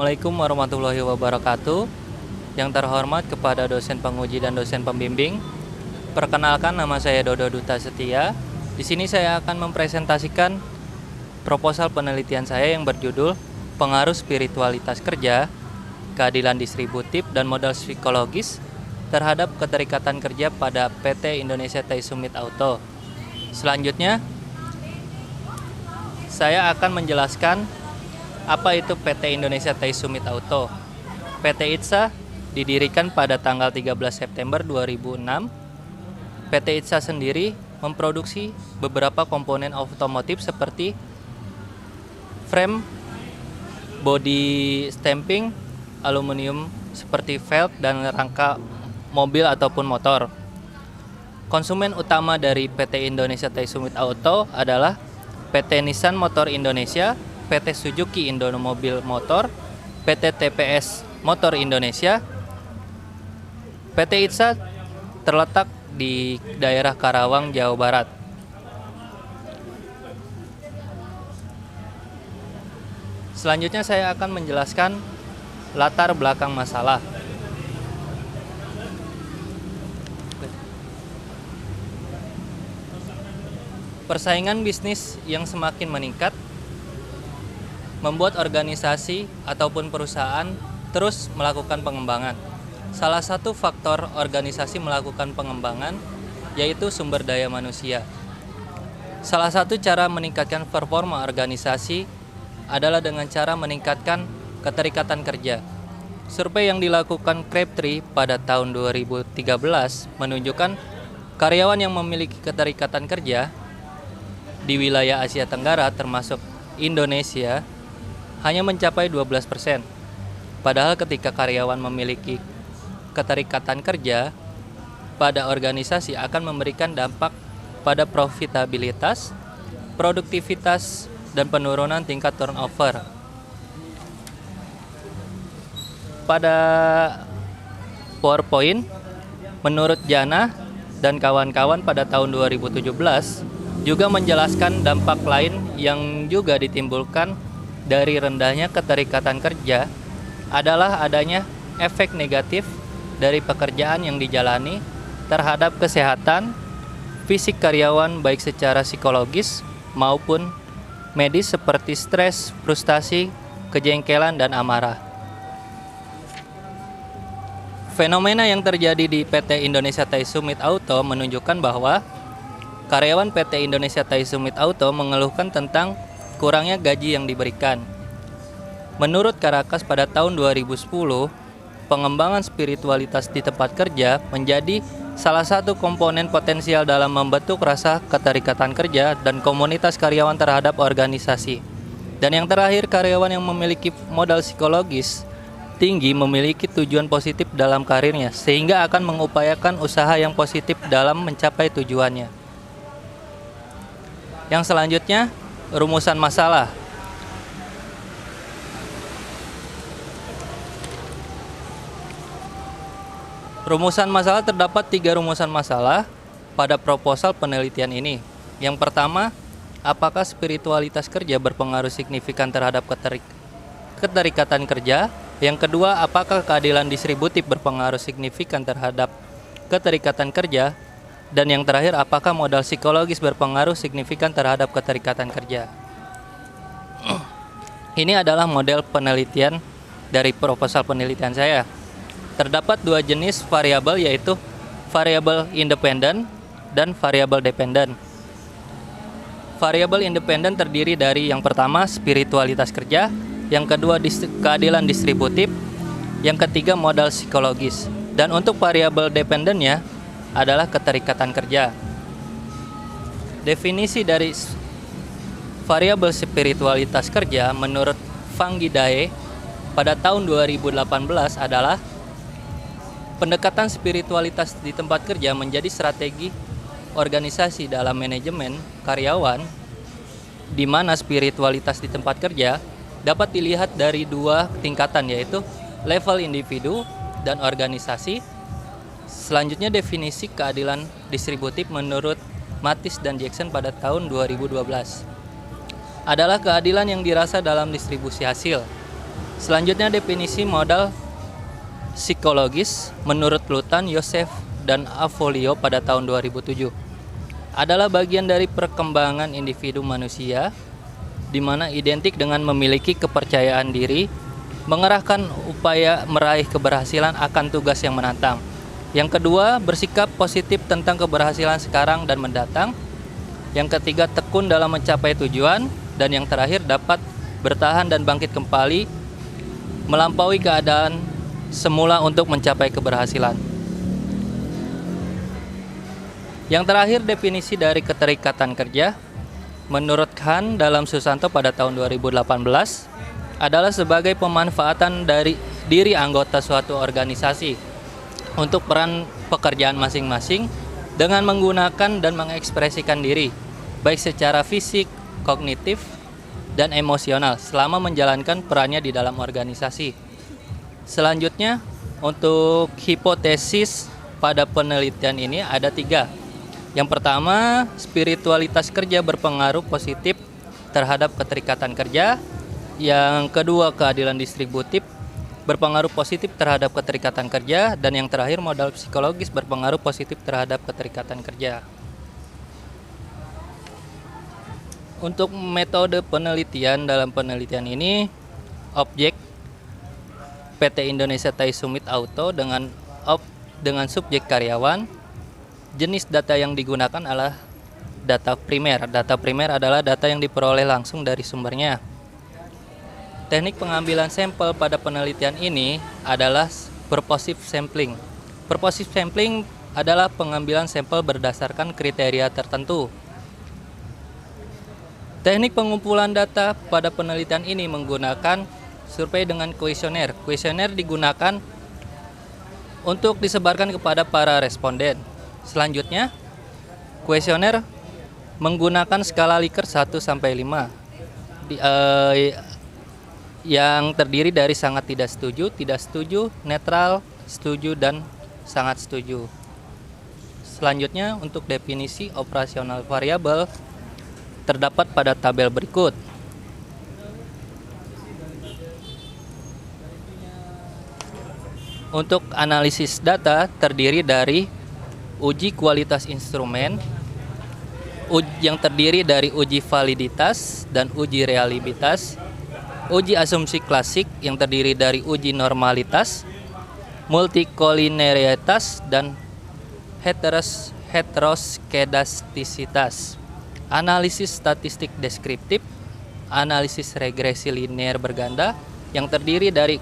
Assalamualaikum warahmatullahi wabarakatuh. Yang terhormat kepada dosen penguji dan dosen pembimbing. Perkenalkan, nama saya Dodo Duta Setia. Di sini saya akan mempresentasikan proposal penelitian saya yang berjudul Pengaruh Spiritualitas Kerja, Keadilan Distributif dan Modal Psikologis terhadap Keterikatan Kerja pada PT Indonesia Thai Summit Auto. Selanjutnya, saya akan menjelaskan apa itu PT Indonesia Thai Summit Auto. PT ITSA didirikan pada tanggal 13 September 2006. PT ITSA sendiri memproduksi beberapa komponen otomotif seperti frame, body stamping, aluminium seperti velg dan rangka mobil ataupun motor. Konsumen utama dari PT Indonesia Thai Summit Auto adalah PT Nissan Motor Indonesia, PT Suzuki Indomobil Motor, PT TPS Motor Indonesia. PT ITSA terletak di daerah Karawang, Jawa Barat. Selanjutnya saya akan menjelaskan latar belakang masalah. Persaingan bisnis yang semakin meningkat membuat organisasi ataupun perusahaan terus melakukan pengembangan. Salah satu faktor organisasi melakukan pengembangan yaitu sumber daya manusia. Salah satu cara meningkatkan performa organisasi adalah dengan cara meningkatkan keterikatan kerja. Survei yang dilakukan Crabtree pada tahun 2013 menunjukkan karyawan yang memiliki keterikatan kerja di wilayah Asia Tenggara termasuk Indonesia hanya mencapai 12%. Padahal ketika karyawan memiliki keterikatan kerja pada organisasi akan memberikan dampak pada profitabilitas, produktivitas, dan penurunan tingkat turnover. Pada PowerPoint, menurut Jana dan kawan-kawan pada tahun 2017 juga menjelaskan dampak lain yang juga ditimbulkan dari rendahnya keterikatan kerja adalah adanya efek negatif dari pekerjaan yang dijalani terhadap kesehatan fisik karyawan baik secara psikologis maupun medis seperti stres, frustasi, kejengkelan, dan amarah. Fenomena yang terjadi di PT Indonesia Thai Summit Auto menunjukkan bahwa karyawan PT Indonesia Thai Summit Auto mengeluhkan tentang kurangnya gaji yang diberikan. Menurut Karakas pada tahun 2010, pengembangan spiritualitas di tempat kerja menjadi salah satu komponen potensial dalam membentuk rasa keterikatan kerja dan komunitas karyawan terhadap organisasi. Dan yang terakhir, karyawan yang memiliki modal psikologis tinggi memiliki tujuan positif dalam karirnya sehingga akan mengupayakan usaha yang positif dalam mencapai tujuannya. Yang selanjutnya, rumusan masalah. Rumusan masalah terdapat 3 rumusan masalah pada proposal penelitian ini. Yang pertama, apakah spiritualitas kerja berpengaruh signifikan terhadap keterikatan kerja? Yang kedua, apakah keadilan distributif berpengaruh signifikan terhadap keterikatan kerja? Dan yang terakhir, apakah modal psikologis berpengaruh signifikan terhadap keterikatan kerja? Ini adalah model penelitian dari proposal penelitian saya. Terdapat 2 jenis variabel yaitu variabel independen dan variabel dependen. Variabel independen terdiri dari yang pertama spiritualitas kerja, yang kedua keadilan distributif, yang ketiga modal psikologis. Dan untuk variabel dependennya adalah keterikatan kerja. Definisi dari variabel spiritualitas kerja menurut Fang Gidae pada tahun 2018 adalah pendekatan spiritualitas di tempat kerja menjadi strategi organisasi dalam manajemen karyawan, di mana spiritualitas di tempat kerja dapat dilihat dari 2 tingkatan yaitu level individu dan organisasi. Selanjutnya, definisi keadilan distributif menurut Matis dan Jackson pada tahun 2012 adalah keadilan yang dirasa dalam distribusi hasil. Selanjutnya definisi modal psikologis menurut Lutan, Yosef, dan Avolio pada tahun 2007 adalah bagian dari perkembangan individu manusia di mana identik dengan memiliki kepercayaan diri, mengerahkan upaya meraih keberhasilan akan tugas yang menantang. Yang kedua, bersikap positif tentang keberhasilan sekarang dan mendatang. Yang ketiga, tekun dalam mencapai tujuan. Dan yang terakhir, dapat bertahan dan bangkit kembali melampaui keadaan semula untuk mencapai keberhasilan. Yang terakhir, definisi dari keterikatan kerja menurut Khan dalam Susanto pada tahun 2018 adalah sebagai pemanfaatan dari diri anggota suatu organisasi untuk peran pekerjaan masing-masing dengan menggunakan dan mengekspresikan diri baik secara fisik, kognitif, dan emosional selama menjalankan perannya di dalam organisasi. Selanjutnya, untuk hipotesis pada penelitian ini ada 3. Yang pertama, spiritualitas kerja berpengaruh positif terhadap keterikatan kerja. Yang kedua, keadilan distributif berpengaruh positif terhadap keterikatan kerja. Dan yang terakhir, modal psikologis berpengaruh positif terhadap keterikatan kerja. Untuk metode penelitian, dalam penelitian ini objek PT Indonesia Thai Summit Auto dengan subjek karyawan. Jenis data yang digunakan adalah data primer. Data primer adalah data yang diperoleh langsung dari sumbernya. Teknik pengambilan sampel pada penelitian ini adalah purposive sampling. Purposive sampling adalah pengambilan sampel berdasarkan kriteria tertentu. Teknik pengumpulan data pada penelitian ini menggunakan survei dengan kuesioner. Kuesioner digunakan untuk disebarkan kepada para responden. Selanjutnya, kuesioner menggunakan skala Likert 1 sampai 5 yang terdiri dari sangat tidak setuju, netral, setuju, dan sangat setuju. Selanjutnya, untuk definisi operasional variabel terdapat pada tabel berikut. Untuk analisis data terdiri dari uji kualitas instrumen yang terdiri dari uji validitas dan uji reliabilitas, uji asumsi klasik yang terdiri dari uji normalitas, multikoliniaritas, dan heteroskedastisitas. Analisis statistik deskriptif, analisis regresi linear berganda yang terdiri dari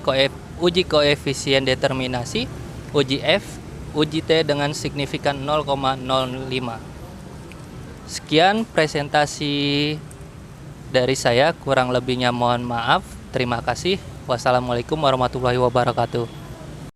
uji koefisien determinasi, uji F, uji T dengan signifikan 0,05. Sekian presentasi dari saya, kurang lebihnya mohon maaf. Terima kasih. Wassalamualaikum warahmatullahi wabarakatuh.